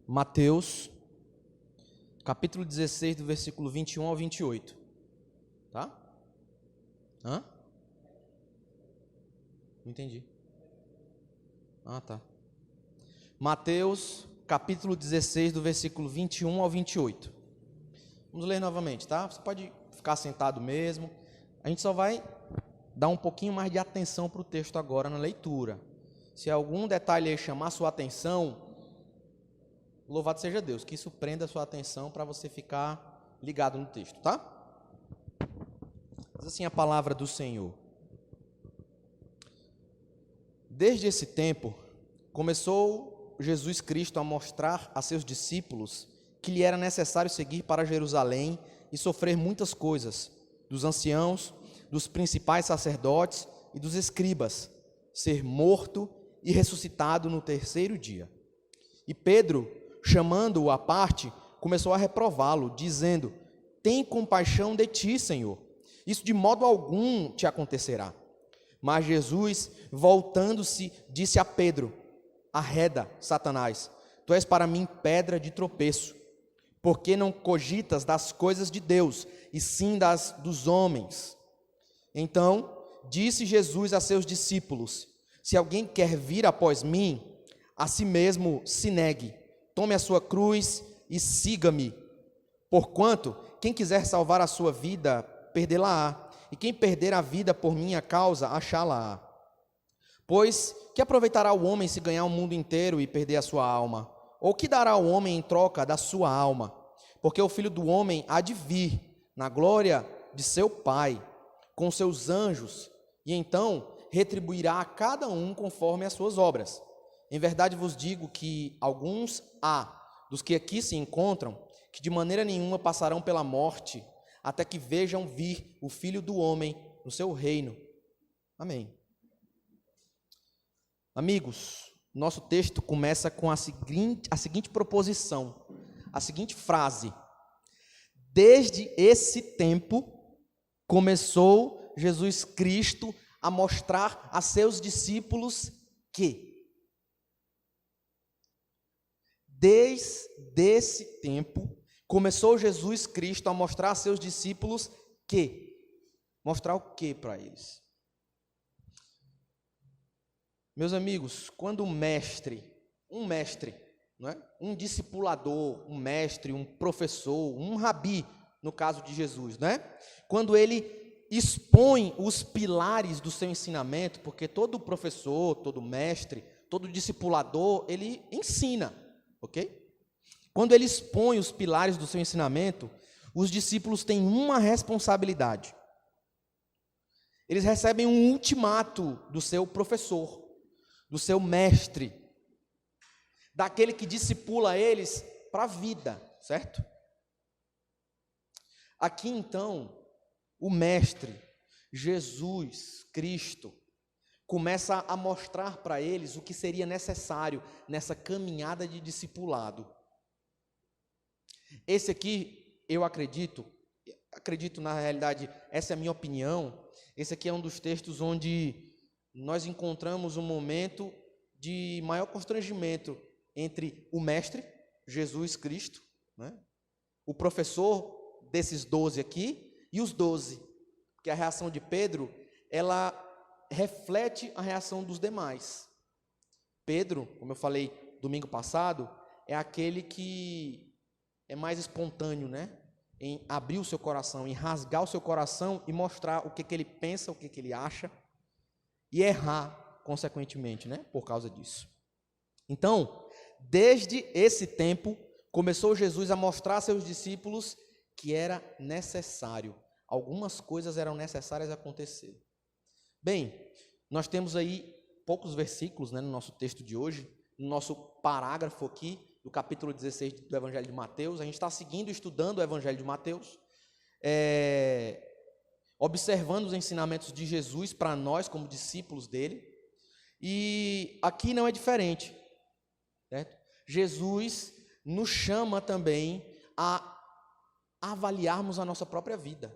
Mateus, capítulo 16, do versículo 21 ao 28. Tá? Hã? Não entendi. Tá. Mateus, capítulo 16, do versículo 21 ao 28. Vamos ler novamente, tá? Você pode ficar sentado mesmo. A gente só vai dar um pouquinho mais de atenção para o texto agora na leitura. Se algum detalhe aí chamar a sua atenção, louvado seja Deus, que isso prenda a sua atenção para você ficar ligado no texto, tá? Diz assim a palavra do Senhor. Desde esse tempo, começou Jesus Cristo a mostrar a seus discípulos que lhe era necessário seguir para Jerusalém e sofrer muitas coisas, dos anciãos, dos principais sacerdotes e dos escribas, ser morto e ressuscitado no terceiro dia. E Pedro, chamando-o à parte, começou a reprová-lo, dizendo: tem compaixão de ti, Senhor, isso de modo algum te acontecerá. Mas Jesus, voltando-se, disse a Pedro: arreda, Satanás, tu és para mim pedra de tropeço, porque não cogitas das coisas de Deus, e sim das dos homens. Então disse Jesus a seus discípulos: se alguém quer vir após mim, a si mesmo se negue, tome a sua cruz e siga-me. Porquanto, quem quiser salvar a sua vida, perdê-la-á, e quem perder a vida por minha causa, achá-la-á. Pois, que aproveitará o homem se ganhar o mundo inteiro e perder a sua alma? Ou que dará o homem em troca da sua alma? Porque o Filho do Homem há de vir, na glória de seu Pai, com seus anjos, e então retribuirá a cada um conforme as suas obras. Em verdade vos digo que alguns dos que aqui se encontram, que de maneira nenhuma passarão pela morte, até que vejam vir o Filho do Homem no seu reino. Amém. Amigos, nosso texto começa com a seguinte proposição, a seguinte frase: desde esse tempo começou Jesus Cristo a mostrar a seus discípulos que. Desde esse tempo começou Jesus Cristo a mostrar a seus discípulos que. Mostrar o que para eles? Meus amigos, quando um mestre, não é? Um discipulador, um mestre, um professor, um rabi, no caso de Jesus, né? Quando ele expõe os pilares do seu ensinamento, porque todo professor, todo mestre, todo discipulador, ele ensina, ok? Quando ele expõe os pilares do seu ensinamento, os discípulos têm uma responsabilidade. Eles recebem um ultimato do seu professor, do seu mestre, daquele que discipula eles para a vida, certo? Aqui então, o mestre, Jesus Cristo, começa a mostrar para eles o que seria necessário nessa caminhada de discipulado. Esse aqui, eu acredito na realidade, essa é a minha opinião, esse aqui é um dos textos onde nós encontramos um momento de maior constrangimento entre o mestre, Jesus Cristo, né, o professor desses 12 aqui, e os 12, porque a reação de Pedro, ela reflete a reação dos demais. Pedro, como eu falei domingo passado, é aquele que é mais espontâneo, né, em abrir o seu coração, em rasgar o seu coração e mostrar o que ele pensa, o que ele acha, e errar, consequentemente, né, por causa disso. Então, desde esse tempo, começou Jesus a mostrar a seus discípulos que era necessário, algumas coisas eram necessárias acontecer. Bem, nós temos aí poucos versículos, né, no nosso texto de hoje, no nosso parágrafo aqui, do capítulo 16 do Evangelho de Mateus. A gente está seguindo, estudando o Evangelho de Mateus, observando os ensinamentos de Jesus para nós, como discípulos dele, e aqui não é diferente, certo? Jesus nos chama também a avaliarmos a nossa própria vida.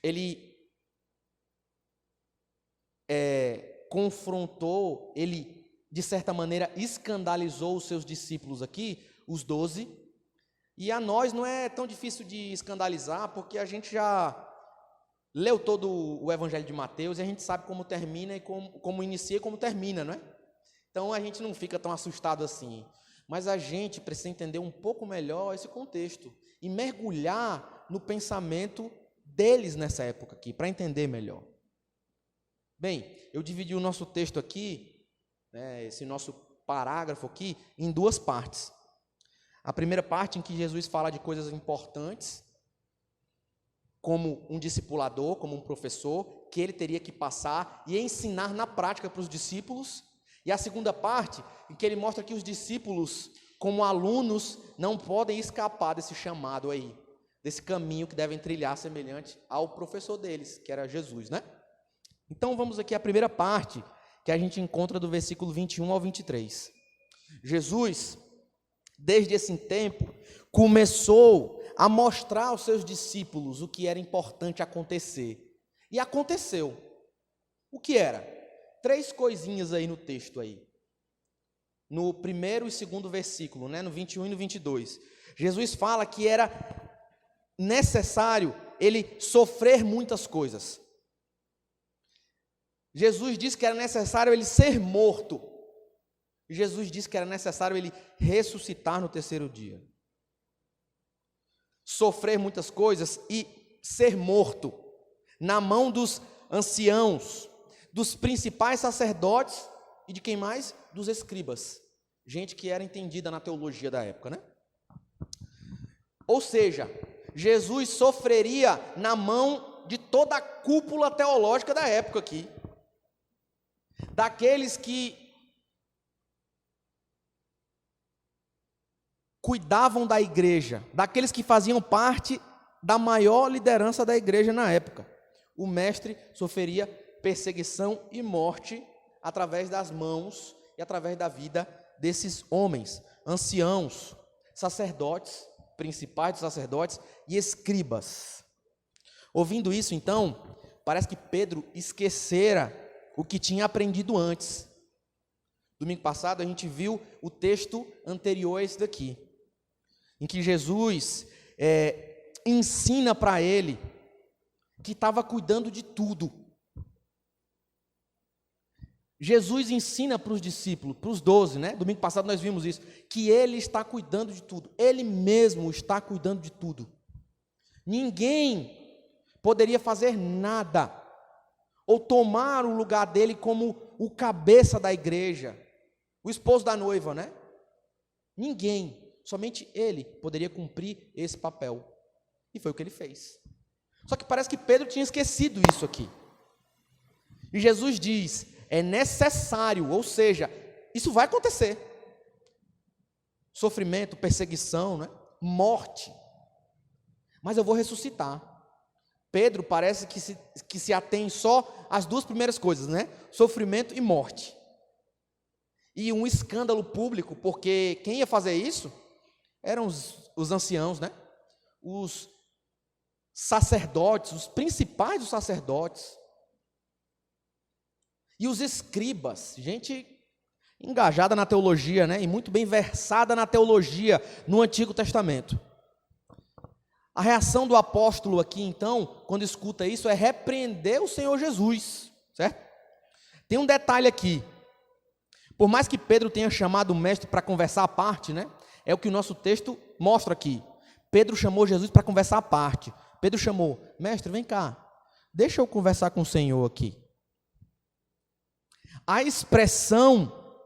Ele confrontou, ele de certa maneira, escandalizou os seus discípulos aqui, os 12, e a nós não é tão difícil de escandalizar, porque a gente já leu todo o Evangelho de Mateus e a gente sabe como termina e como inicia e como termina, não é? Então a gente não fica tão assustado assim. Mas a gente precisa entender um pouco melhor esse contexto e mergulhar no pensamento deles nessa época aqui, para entender melhor. Bem, eu dividi o nosso texto aqui, né, esse nosso parágrafo aqui, em duas partes. A primeira parte em que Jesus fala de coisas importantes, como um discipulador, como um professor, que ele teria que passar e ensinar na prática para os discípulos. E a segunda parte, em que ele mostra que os discípulos, como alunos, não podem escapar desse chamado aí, desse caminho que devem trilhar semelhante ao professor deles, que era Jesus, né? Então vamos aqui à primeira parte, que a gente encontra do versículo 21 ao 23. Jesus, desde esse tempo, começou a mostrar aos seus discípulos o que era importante acontecer. E aconteceu. O que era? 3 coisinhas aí no texto aí. No primeiro e segundo versículo, né, no 21 e no 22. Jesus fala que era necessário ele sofrer muitas coisas. Jesus disse que era necessário ele ser morto. Jesus disse que era necessário ele ressuscitar no terceiro dia. Sofrer muitas coisas e ser morto na mão dos anciãos, dos principais sacerdotes e de quem mais? Dos escribas. Gente que era entendida na teologia da época, né? Ou seja, Jesus sofreria na mão de toda a cúpula teológica da época aqui. Daqueles que cuidavam da igreja, daqueles que faziam parte da maior liderança da igreja na época. O mestre sofreria perseguição e morte através das mãos e através da vida desses homens, anciãos, sacerdotes, principais dos sacerdotes e escribas. Ouvindo isso, então, parece que Pedro esquecera o que tinha aprendido antes. Domingo passado a gente viu o texto anterior a esse daqui, em que Jesus ensina para ele que estava cuidando de tudo. Jesus ensina para os discípulos, para os 12, né? Domingo passado nós vimos isso, que ele está cuidando de tudo, ele mesmo está cuidando de tudo. Ninguém poderia fazer nada, ou tomar o lugar dele como o cabeça da igreja, o esposo da noiva, né? Ninguém, somente ele poderia cumprir esse papel. E foi o que ele fez. Só que parece que Pedro tinha esquecido isso aqui. E Jesus diz: é necessário, ou seja, isso vai acontecer. Sofrimento, perseguição, né? Morte. Mas eu vou ressuscitar. Pedro parece que se atém só às 2 primeiras coisas, né? Sofrimento e morte. E um escândalo público, porque quem ia fazer isso eram os anciãos, né? Os sacerdotes, os principais dos sacerdotes. E os escribas, gente engajada na teologia, né? E muito bem versada na teologia no Antigo Testamento. A reação do apóstolo aqui, então, quando escuta isso, é repreender o Senhor Jesus, certo? Tem um detalhe aqui. Por mais que Pedro tenha chamado o mestre para conversar à parte, né? É o que o nosso texto mostra aqui. Pedro chamou Jesus para conversar à parte. Pedro chamou: mestre, vem cá, deixa eu conversar com o Senhor aqui. A expressão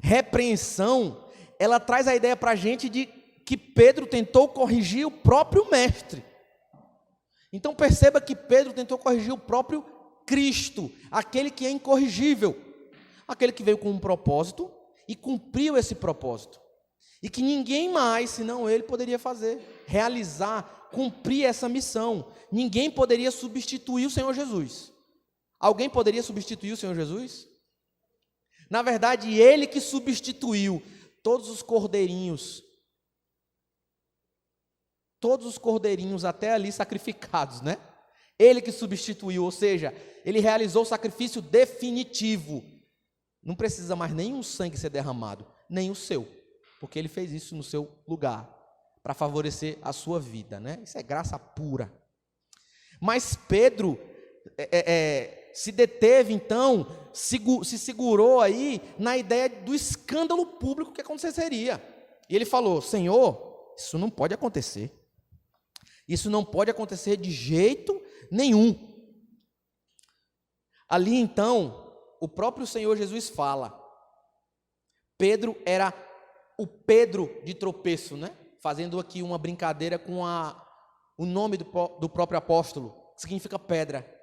repreensão, ela traz a ideia para a gente de que Pedro tentou corrigir o próprio mestre. Então perceba que Pedro tentou corrigir o próprio Cristo, aquele que é incorrigível, aquele que veio com um propósito e cumpriu esse propósito, e que ninguém mais, senão ele, poderia fazer, realizar, cumprir essa missão. Ninguém poderia substituir o Senhor Jesus. Alguém poderia substituir o Senhor Jesus? Na verdade, ele que substituiu todos os cordeirinhos até ali sacrificados, né? Ele que substituiu, ou seja, ele realizou o sacrifício definitivo não precisa mais nenhum sangue ser derramado, nem o seu, porque ele fez isso no seu lugar, para favorecer a sua vida, né? Isso é graça pura. Mas Pedro se deteve, então, se segurou aí na ideia do escândalo público que aconteceria. E ele falou: Senhor, isso não pode acontecer. Isso não pode acontecer de jeito nenhum. Ali, então, o próprio Senhor Jesus fala. Pedro era o Pedro de tropeço, né? Fazendo aqui uma brincadeira com o nome do próprio apóstolo, significa pedra.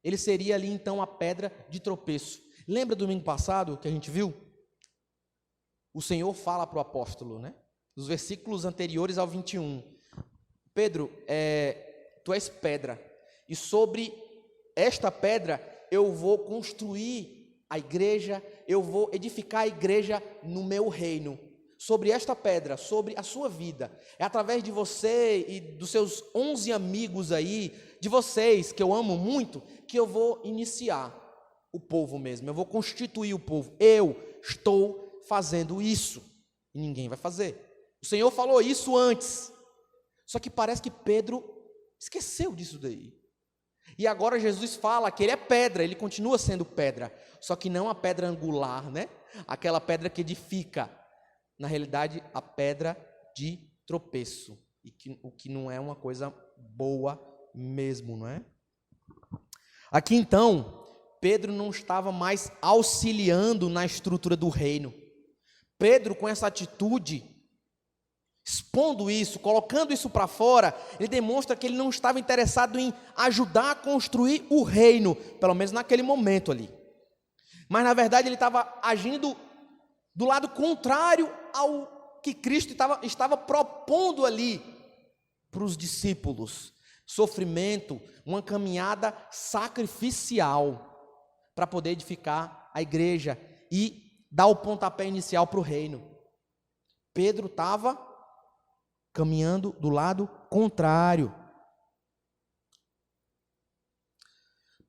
Ele seria ali então a pedra de tropeço. Lembra do domingo passado que a gente viu? O Senhor fala para o apóstolo, né? Os versículos anteriores ao 21. Pedro, tu és pedra, e sobre esta pedra eu vou construir a igreja, eu vou edificar a igreja no meu reino. Sobre esta pedra, sobre a sua vida. É através de você e dos seus 11 amigos aí, de vocês, que eu amo muito, que eu vou iniciar o povo mesmo. Eu vou constituir o povo. Eu estou fazendo isso. E ninguém vai fazer. O Senhor falou isso antes. Só que parece que Pedro esqueceu disso daí. E agora Jesus fala que ele é pedra, ele continua sendo pedra. Só que não a pedra angular, né? Aquela pedra que edifica. Na realidade, a pedra de tropeço, o que não é uma coisa boa mesmo, não é? Aqui então, Pedro não estava mais auxiliando na estrutura do reino. Pedro, com essa atitude, expondo isso, colocando isso para fora, ele demonstra que ele não estava interessado em ajudar a construir o reino, pelo menos naquele momento ali. Mas na verdade ele estava agindo do lado contrário ao que Cristo estava propondo ali para os discípulos. Sofrimento, uma caminhada sacrificial para poder edificar a igreja e dar o pontapé inicial para o reino. Pedro estava caminhando do lado contrário.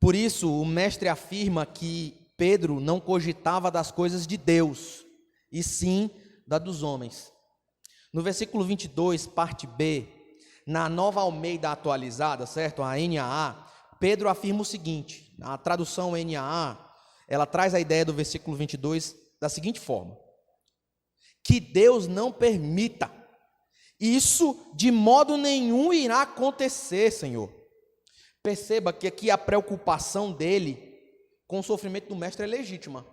Por isso, o mestre afirma que Pedro não cogitava das coisas de Deus, e sim da dos homens. No versículo 22, parte B, na Nova Almeida atualizada, certo? A NAA, Pedro afirma o seguinte, a tradução NAA, ela traz a ideia do versículo 22 da seguinte forma: que Deus não permita, isso de modo nenhum irá acontecer, Senhor. Perceba que aqui a preocupação dele com o sofrimento do mestre é legítima.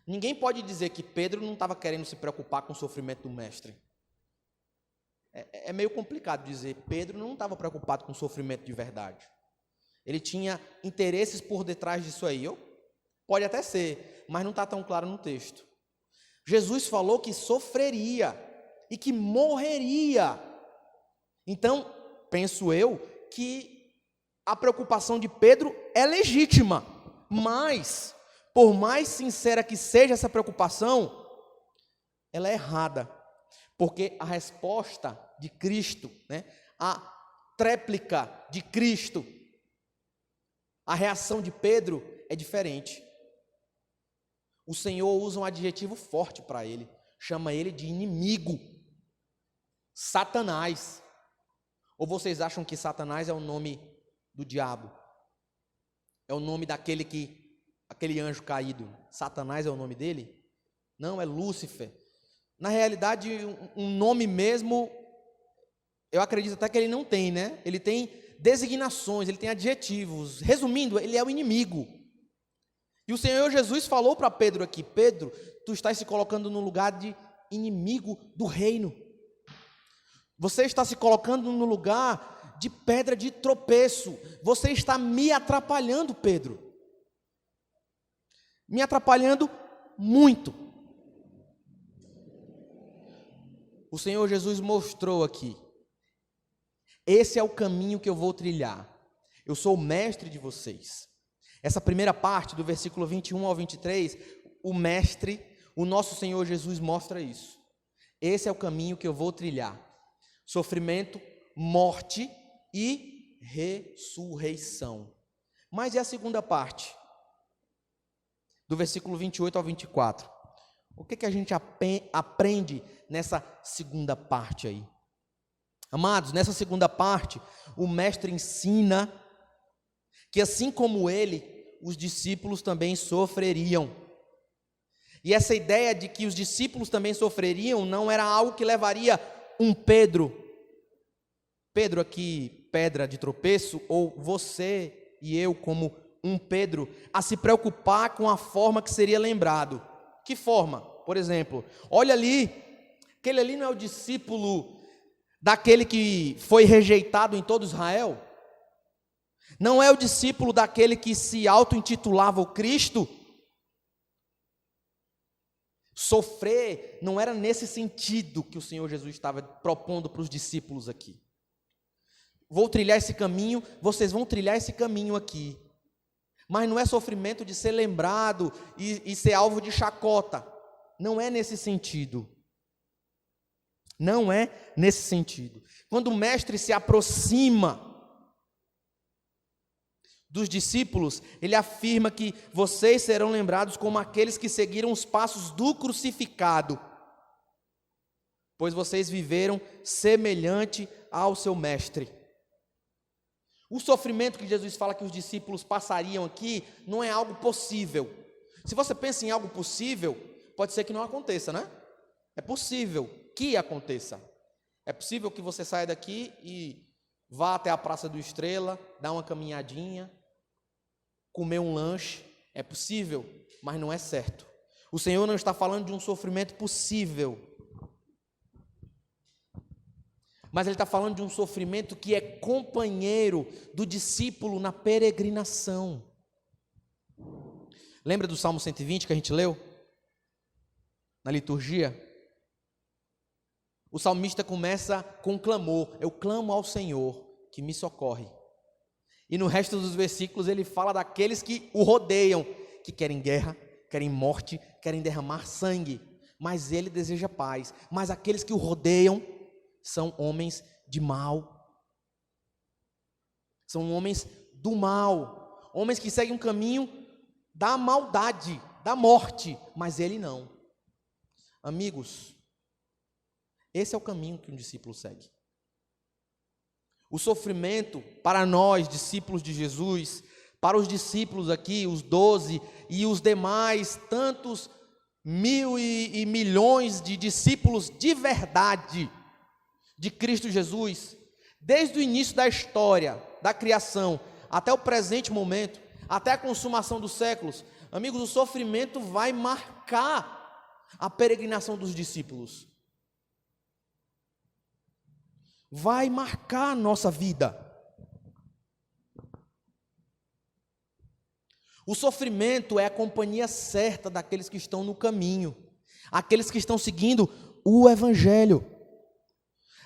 Ninguém pode dizer que Pedro não estava querendo se preocupar com o sofrimento do mestre. É meio complicado dizer. Pedro não estava preocupado com o sofrimento de verdade. Ele tinha interesses por detrás disso aí. Pode até ser, mas não está tão claro no texto. Jesus falou que sofreria e que morreria. Então, penso eu que a preocupação de Pedro é legítima, mas por mais sincera que seja essa preocupação, ela é errada, porque a resposta de Cristo, né, a tréplica de Cristo, a reação de Pedro é diferente. O Senhor usa um adjetivo forte para ele, chama ele de inimigo, Satanás. Ou vocês acham que Satanás é o nome do diabo? É o nome aquele anjo caído? Satanás é o nome dele? Não, é Lúcifer. Na realidade, um nome mesmo, eu acredito até que ele não tem, né? Ele tem designações, ele tem adjetivos. Resumindo, ele é o inimigo. E o Senhor Jesus falou para Pedro aqui: Pedro, tu estás se colocando no lugar de inimigo do reino. Você está se colocando no lugar de pedra de tropeço. Você está me atrapalhando, Pedro. Me atrapalhando muito. O Senhor Jesus mostrou aqui: esse é o caminho que eu vou trilhar. Eu sou o mestre de vocês. Essa primeira parte, do versículo 21 ao 23, o mestre, o nosso Senhor Jesus mostra isso. Esse é o caminho que eu vou trilhar. Sofrimento, morte e ressurreição. Mas e a segunda parte? do versículo 28 ao 24. O que a gente aprende nessa segunda parte aí? Amados, nessa segunda parte, o mestre ensina que assim como ele, os discípulos também sofreriam. E essa ideia de que os discípulos também sofreriam não era algo que levaria um Pedro aqui, pedra de tropeço, ou você e eu como um Pedro, a se preocupar com a forma que seria lembrado. Que forma? Por exemplo, olha ali, aquele ali não é o discípulo daquele que foi rejeitado em todo Israel? Não é o discípulo daquele que se auto-intitulava o Cristo? Sofrer não era nesse sentido que o Senhor Jesus estava propondo para os discípulos aqui. Vou trilhar esse caminho, vocês vão trilhar esse caminho aqui. Mas não é sofrimento de ser lembrado e ser alvo de chacota. Não é nesse sentido. Não é nesse sentido. Quando o mestre se aproxima dos discípulos, ele afirma que vocês serão lembrados como aqueles que seguiram os passos do crucificado, pois vocês viveram semelhante ao seu mestre. O sofrimento que Jesus fala que os discípulos passariam aqui não é algo possível. Se você pensa em algo possível, pode ser que não aconteça, né? É possível que aconteça. É possível que você saia daqui e vá até a Praça do Estrela, dar uma caminhadinha, comer um lanche. É possível, mas não é certo. O Senhor não está falando de um sofrimento possível, mas Ele está falando de um sofrimento que é companheiro do discípulo na peregrinação. Lembra do Salmo 120 que a gente leu? Na liturgia? O salmista começa com um clamor: eu clamo ao Senhor que me socorre. E no resto dos versículos ele fala daqueles que o rodeiam, que querem guerra, querem morte, querem derramar sangue, mas ele deseja paz. Mas aqueles que o rodeiam são homens de mal, são homens do mal, homens que seguem um caminho da maldade, da morte, mas ele não. Amigos, esse é o caminho que um discípulo segue. O sofrimento para nós, discípulos de Jesus, para os discípulos aqui, os 12 e os demais, tantos mil e milhões de discípulos de verdade de Cristo Jesus, desde o início da história, da criação, até o presente momento, até a consumação dos séculos, amigos, o sofrimento vai marcar a peregrinação dos discípulos. Vai marcar a nossa vida. O sofrimento é a companhia certa daqueles que estão no caminho, aqueles que estão seguindo o Evangelho.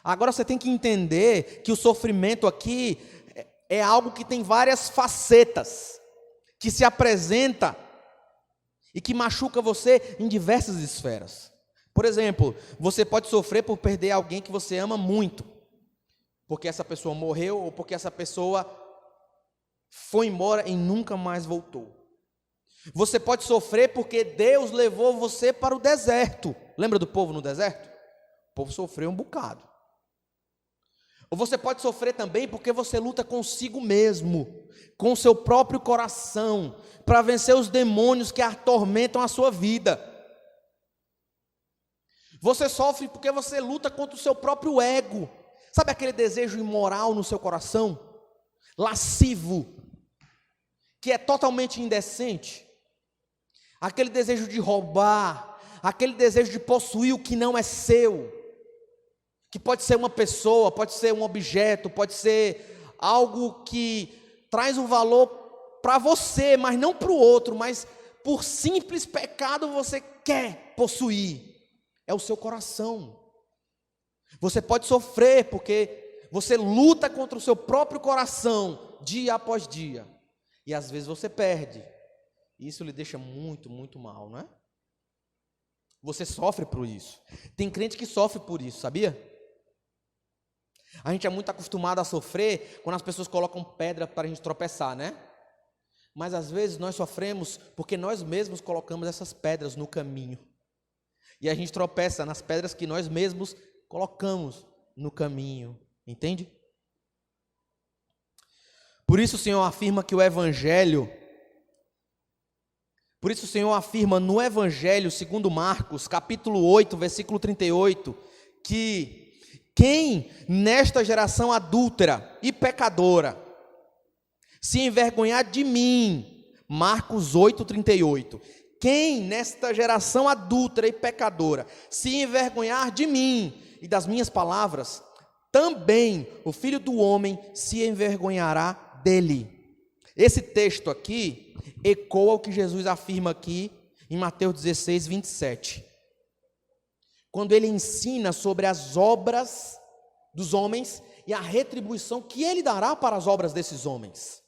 Agora você tem que entender que o sofrimento aqui é algo que tem várias facetas, que se apresenta e que machuca você em diversas esferas. Por exemplo, você pode sofrer por perder alguém que você ama muito, porque essa pessoa morreu ou porque essa pessoa foi embora e nunca mais voltou. Você pode sofrer porque Deus levou você para o deserto. Lembra do povo no deserto? O povo sofreu um bocado. Ou você pode sofrer também porque você luta consigo mesmo, com o seu próprio coração, para vencer os demônios que atormentam a sua vida. Você sofre porque você luta contra o seu próprio ego. Sabe aquele desejo imoral no seu coração? Lascivo, que é totalmente indecente? Aquele desejo de roubar, aquele desejo de possuir o que não é seu. Que pode ser uma pessoa, pode ser um objeto, pode ser algo que traz um valor para você, mas não para o outro, mas por simples pecado você quer possuir. É o seu coração. Você pode sofrer porque você luta contra o seu próprio coração dia após dia. E às vezes você perde. Isso lhe deixa muito, muito mal, não é? Você sofre por isso. Tem crente que sofre por isso, sabia? A gente é muito acostumado a sofrer quando as pessoas colocam pedra para a gente tropeçar, né? Mas às vezes nós sofremos porque nós mesmos colocamos essas pedras no caminho. E a gente tropeça nas pedras que nós mesmos colocamos no caminho. Entende? Por isso o Senhor afirma que o Evangelho... Por isso o Senhor afirma no Evangelho, segundo Marcos, capítulo 8, versículo 38, que quem nesta geração adúltera e pecadora se envergonhar de mim, Marcos 8, 38, quem nesta geração adúltera e pecadora se envergonhar de mim e das minhas palavras, também o Filho do Homem se envergonhará dele. Esse texto aqui ecoa o que Jesus afirma aqui em Mateus 16, 27. Quando ele ensina sobre as obras dos homens e a retribuição que ele dará para as obras desses homens.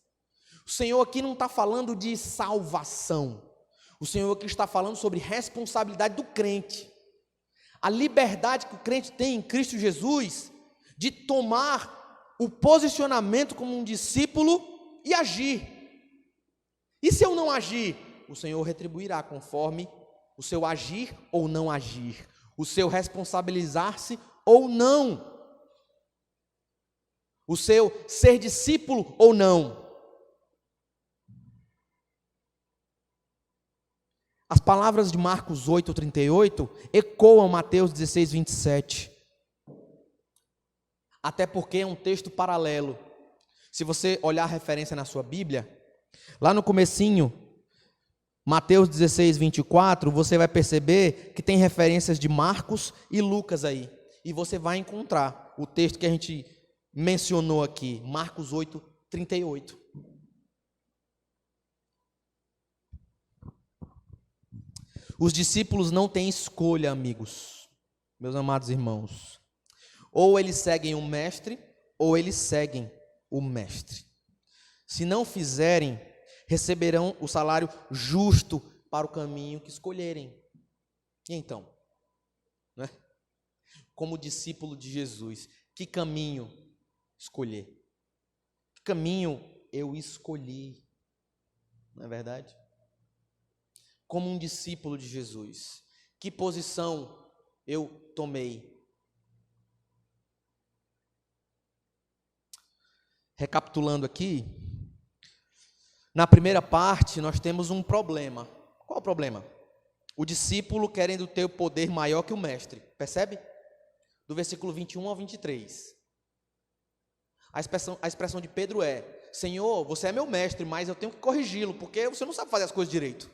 O Senhor aqui não está falando de salvação. O Senhor aqui está falando sobre responsabilidade do crente. A liberdade que o crente tem em Cristo Jesus de tomar o posicionamento como um discípulo e agir. E se eu não agir? O Senhor retribuirá conforme o seu agir ou não agir, o seu responsabilizar-se ou não, o seu ser discípulo ou não. As palavras de Marcos 8, 38 ecoam Mateus 16, 27. Até porque é um texto paralelo. Se você olhar a referência na sua Bíblia, lá no comecinho, Mateus 16, 24, você vai perceber que tem referências de Marcos e Lucas aí. E você vai encontrar o texto que a gente mencionou aqui, Marcos 8, 38. Os discípulos não têm escolha, amigos, meus amados irmãos. Ou eles seguem o mestre, ou eles seguem o mestre. Se não fizerem, receberão o salário justo para o caminho que escolherem. E então, né? Como discípulo de Jesus, que caminho escolher? Que caminho eu escolhi? Não é verdade? Como um discípulo de Jesus, que posição eu tomei? Recapitulando aqui, na primeira parte nós temos um problema. Qual o problema? O discípulo querendo ter o poder maior que o mestre, percebe? Do versículo 21 ao 23. A expressão de Pedro é: Senhor, você é meu mestre, mas eu tenho que corrigi-lo, porque você não sabe fazer as coisas direito.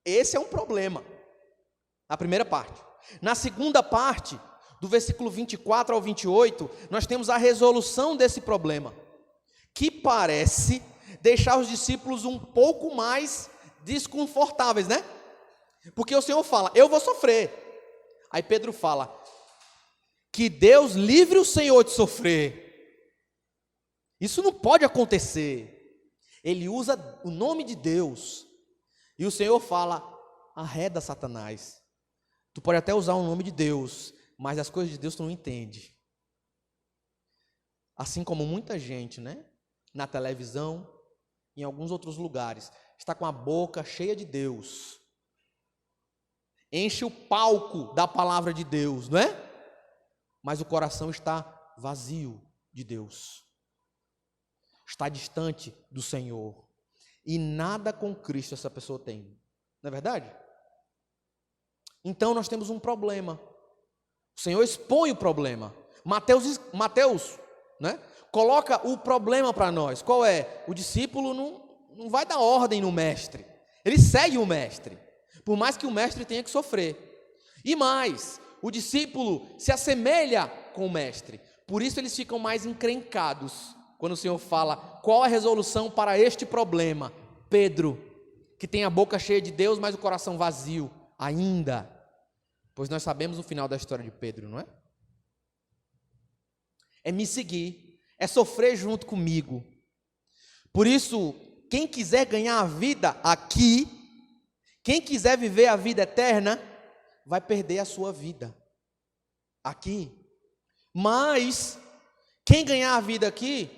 Esse é um problema, na primeira parte. Na segunda parte, do versículo 24 ao 28, nós temos a resolução desse problema, que parece deixar os discípulos um pouco mais desconfortáveis, né? Porque o Senhor fala: eu vou sofrer. Aí Pedro fala: que Deus livre o Senhor de sofrer. Isso não pode acontecer. Ele usa o nome de Deus. E o Senhor fala: arreda Satanás. Tu pode até usar o nome de Deus, mas as coisas de Deus tu não entende. Assim como muita gente, né? Na televisão, em alguns outros lugares, está com a boca cheia de Deus. Enche o palco da palavra de Deus, não é? Mas o coração está vazio de Deus. Está distante do Senhor. E nada com Cristo essa pessoa tem. Não é verdade? Então nós temos um problema. O Senhor expõe o problema. Mateus, né, coloca o problema para nós. Qual é? O discípulo não vai dar ordem no mestre. Ele segue o mestre, por mais que o mestre tenha que sofrer. E mais, o discípulo se assemelha com o mestre. Por isso eles ficam mais encrencados quando o Senhor fala: qual a resolução para este problema? Pedro, que tem a boca cheia de Deus, mas o coração vazio ainda. Pois nós sabemos o final da história de Pedro, não é? É me seguir, é sofrer junto comigo. Por isso, quem quiser ganhar a vida aqui, quem quiser viver a vida eterna, vai perder a sua vida aqui. Mas, quem ganhar a vida aqui,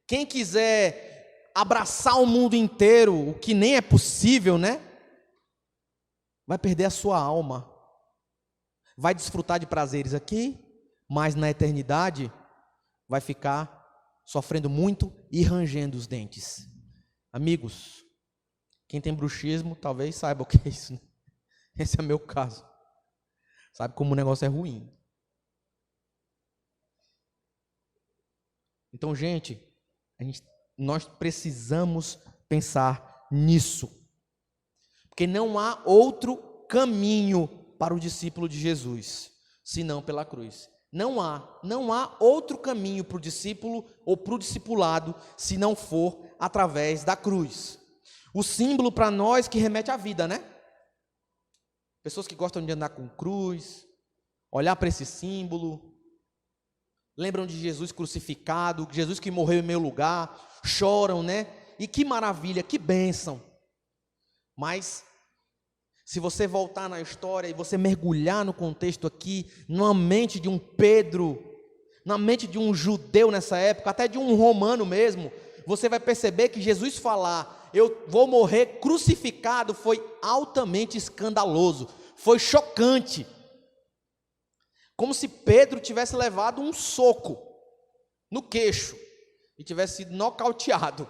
quem quiser abraçar o mundo inteiro, o que nem é possível, né? Vai perder a sua alma. Vai desfrutar de prazeres aqui, mas na eternidade vai ficar sofrendo muito e rangendo os dentes. Amigos, quem tem bruxismo talvez saiba o que é isso, né? Esse é o meu caso. Sabe como o negócio é ruim. Então, gente, nós precisamos pensar nisso. Porque não há outro caminho para o discípulo de Jesus, senão pela cruz. Não há outro caminho para o discípulo ou para o discipulado, se não for através da cruz. O símbolo para nós que remete à vida, né? Pessoas que gostam de andar com cruz, olhar para esse símbolo, lembram de Jesus crucificado, Jesus que morreu em meu lugar, choram, né? E que maravilha, que bênção. Mas, se você voltar na história e você mergulhar no contexto aqui, na mente de um Pedro, na mente de um judeu nessa época, até de um romano mesmo, você vai perceber que Jesus falar, eu vou morrer crucificado, foi altamente escandaloso, foi chocante. Como se Pedro tivesse levado um soco no queixo e tivesse sido nocauteado.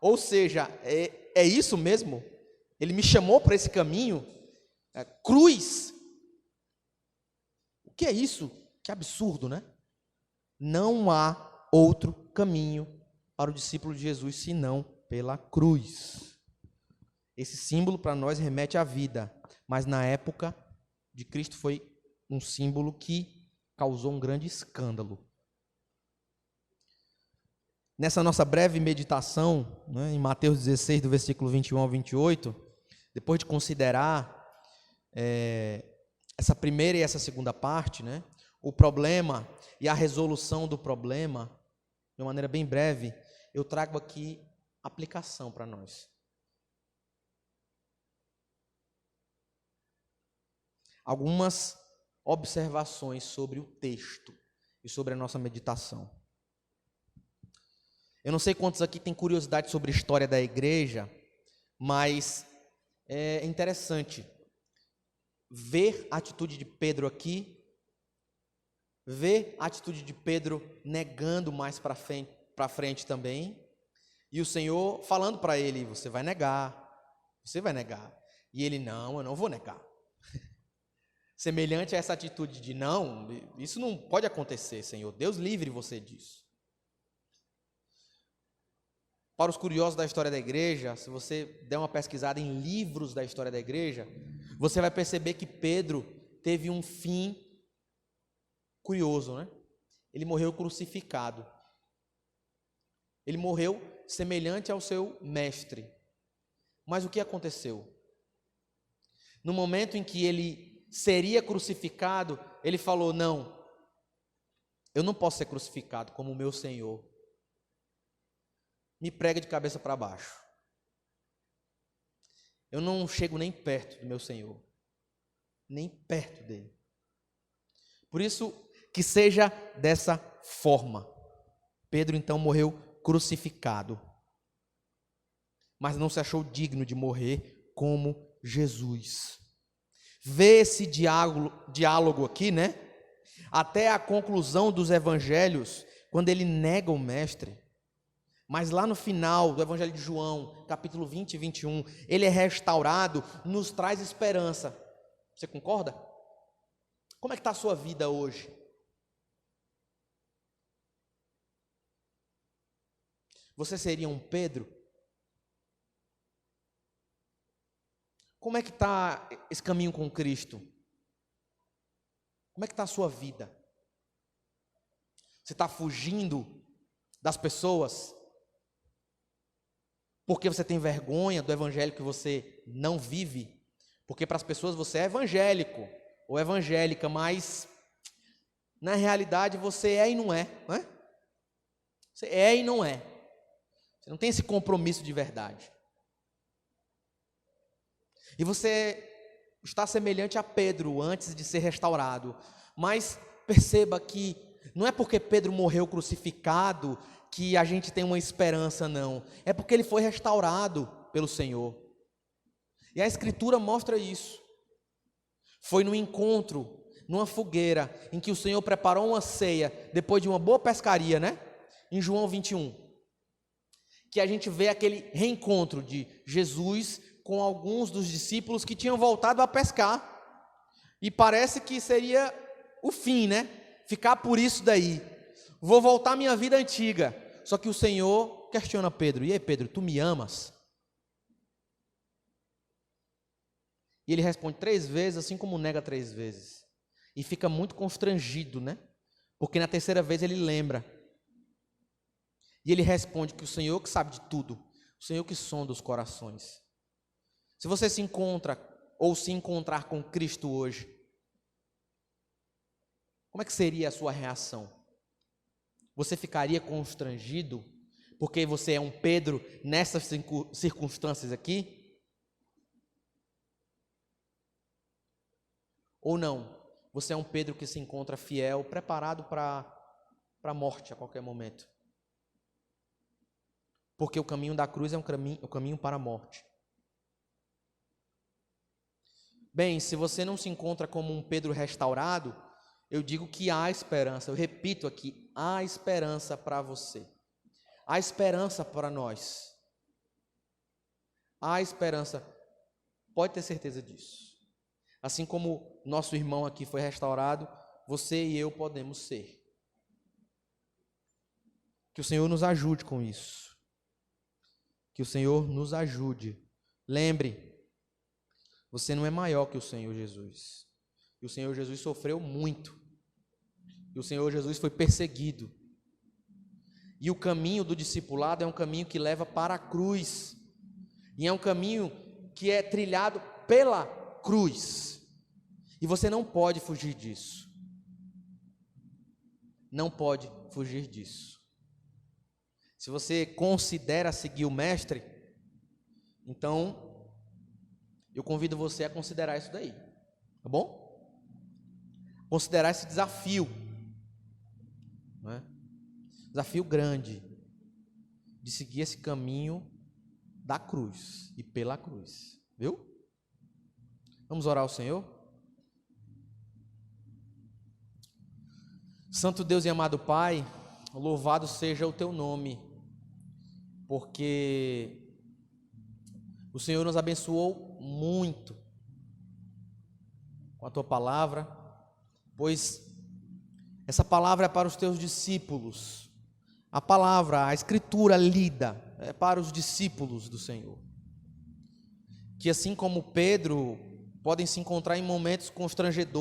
Ou seja, é isso mesmo? Ele me chamou para esse caminho? Cruz. O que é isso? Que absurdo, né? Não há outro caminho para o discípulo de Jesus senão pela cruz. Esse símbolo para nós remete à vida, mas na época de Cristo foi um símbolo que causou um grande escândalo. Nessa nossa breve meditação, né, em Mateus 16, do versículo 21 ao 28, depois de considerar essa primeira e essa segunda parte, né, o problema e a resolução do problema, de uma maneira bem breve, eu trago aqui aplicação para nós. Algumas observações sobre o texto e sobre a nossa meditação. Eu não sei quantos aqui têm curiosidade sobre a história da igreja, mas é interessante ver a atitude de Pedro aqui, ver a atitude de Pedro negando mais para frente também, e o Senhor falando para ele, você vai negar, e ele, não, eu não vou negar. Semelhante a essa atitude de não, isso não pode acontecer, Senhor, Deus livre você disso. Para os curiosos da história da igreja, se você der uma pesquisada em livros da história da igreja, você vai perceber que Pedro teve um fim curioso, né? Ele morreu crucificado. Ele morreu semelhante ao seu mestre. Mas o que aconteceu? No momento em que ele seria crucificado, ele falou, não, eu não posso ser crucificado como o meu Senhor. Me prega de cabeça para baixo. Eu não chego nem perto do meu Senhor, nem perto dele. Por isso, que seja dessa forma. Pedro então morreu crucificado, mas não se achou digno de morrer como Jesus. Vê esse diálogo aqui, né? Até a conclusão dos evangelhos, quando ele nega o mestre. Mas lá no final do Evangelho de João, capítulo 20 e 21, ele é restaurado, nos traz esperança. Você concorda? Como é que está a sua vida hoje? Você seria um Pedro? Como é que está esse caminho com Cristo? Como é que está a sua vida? Você está fugindo das pessoas? Porque você tem vergonha do evangelho que você não vive? Porque para as pessoas você é evangélico ou evangélica, mas na realidade você é e não é, não é? Você é e não é. Você não tem esse compromisso de verdade. E você está semelhante a Pedro antes de ser restaurado. Mas perceba que não é porque Pedro morreu crucificado que a gente tem uma esperança, não. É porque ele foi restaurado pelo Senhor. E a Escritura mostra isso. Foi no encontro, numa fogueira, em que o Senhor preparou uma ceia, depois de uma boa pescaria, né? Em João 21. Que a gente vê aquele reencontro de Jesus com alguns dos discípulos que tinham voltado a pescar. E parece que seria o fim, né? Ficar por isso daí. Vou voltar à minha vida antiga. Só que o Senhor questiona Pedro. E aí, Pedro, tu me amas? E ele responde 3 vezes, assim como nega 3 vezes. E fica muito constrangido, né? Porque na terceira vez ele lembra. E ele responde que o Senhor que sabe de tudo, o Senhor que sonda os corações. Se você se encontra ou se encontrar com Cristo hoje, como é que seria a sua reação? Você ficaria constrangido porque você é um Pedro nessas circunstâncias aqui? Ou não? Você é um Pedro que se encontra fiel, preparado para a morte a qualquer momento. Porque o caminho da cruz é o caminho para a morte. Bem, se você não se encontra como um Pedro restaurado, eu digo que há esperança. Eu repito aqui, há esperança para você. Há esperança para nós. Há esperança. Pode ter certeza disso. Assim como nosso irmão aqui foi restaurado, você e eu podemos ser. Que o Senhor nos ajude com isso. Que o Senhor nos ajude. Lembre, você não é maior que o Senhor Jesus. E o Senhor Jesus sofreu muito. E o Senhor Jesus foi perseguido. E o caminho do discipulado é um caminho que leva para a cruz. E é um caminho que é trilhado pela cruz. E você não pode fugir disso. Não pode fugir disso. Se você considera seguir o Mestre, então eu convido você a considerar isso daí. Tá bom? Considerar esse desafio. Não é? Desafio grande de seguir esse caminho da cruz e pela cruz, viu? Vamos orar ao Senhor? Santo Deus e amado Pai, louvado seja o teu nome, porque o Senhor nos abençoou muito com a tua palavra, pois essa palavra é para os teus discípulos. A palavra, a Escritura lida é para os discípulos do Senhor. Que assim como Pedro, podem se encontrar em momentos constrangedores,